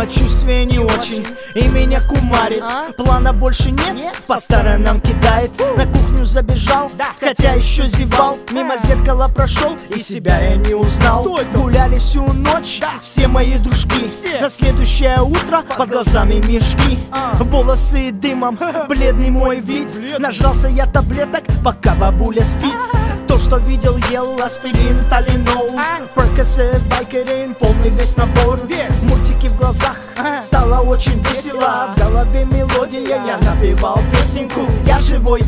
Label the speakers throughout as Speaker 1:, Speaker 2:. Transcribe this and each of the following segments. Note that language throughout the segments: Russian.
Speaker 1: Самочувствие не очень, и меня кумарит. Плана больше нет, по сторонам кидает. На кухню забежал, хотя еще зевал. Мимо зеркала прошел, и себя я не узнал. Гуляли всю ночь, все мои дружки. На следующее утро под глазами мешки, волосы дымом, бледный мой вид. Нажрался я таблеток, пока бабуля спит. То, что видел, ел аспирин, талинол, Percocet, Vicodin, полный весь набор. Мультики в глазах, стало очень весело. В голове мелодия, я напевал песенку. Я живой,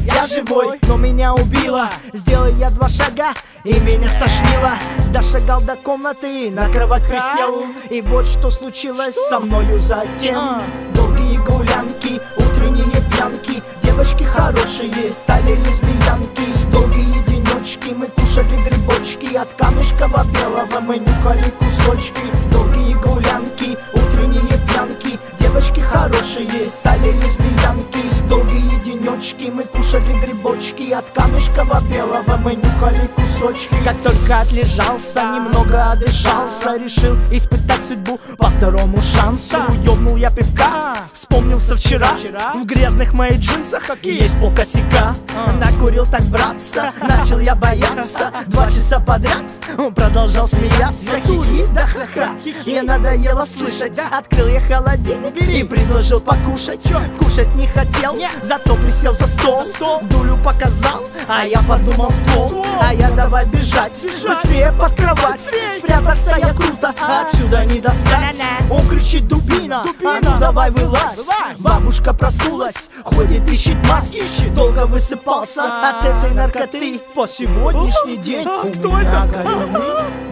Speaker 1: но меня убило. Сделал я 2 шага, и меня стошнило. Дошагал до комнаты, на кровать присел. И вот что случилось со мною затем. Долгие гулянки, утренние пьянки. Девочки хорошие, стали лесбиянки. Долгие денечки, мы кушали грибочки. От камешкова белого мы нюхали кусочки. Долгие гулянки, утренние пьянки. Девочки хорошие, стали лесбиянки. Долгие денечки, мы кушали грибочки. От камешкова белого мы нюхали кусочки. Как только отлежался, немного отдышался, решил испытать судьбу по 2-му шансу. Ёбнул я пивка, вспомнился вчера. В грязных моих джинсах есть полкосяка. Накурил так, братца, начал я бояться. 2 часа подряд он продолжал смеяться. Хи-хи, да ха-ха, мне надоело слышать. Открыл я холодильник и предложил покушать. Кушать не хотел, зато присел за стол. Дулю показал, а я подумал ствол. А я давай бежать, быстрее под кровать. Спрятаться я круто, отсюда не достать. Он кричит: дубина, а ну давай вылазь. Бабушка проснулась, ходит, ищет мазь. Долго высыпался от этой наркоты. По сегодняшний день у меня галюны.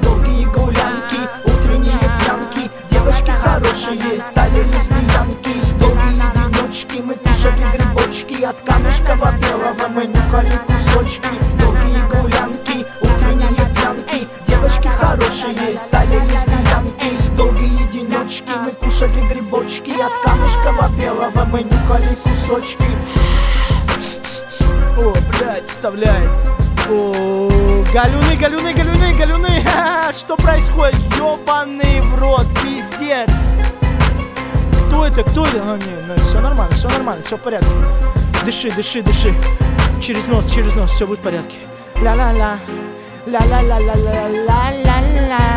Speaker 1: Долгие гулянки, утренние пьянки. Девочки хорошие, стали лесбиянки. Долгие денечки, мы кушали грибочки. От камешкова белого мы нюхали кусочки. Долгие гулянки, утренние пьянки. Девочки хорошие, стали лесбиянки. Долгие денечки, мы кушали грибочки. От камешкова белого мы нюхали кусочки. О, блядь, вставляй. О, галюны, галюны, галюны, галюны. Что происходит? Ёбаный в рот, пиздец. Кто это? Кто это? Ну, не, все нормально, все в порядке. Дыши, дыши, дыши. Через нос, все будет в порядке. Ла-ла-ла, ла-ла-ла-ла-ла-ла-ла-ла.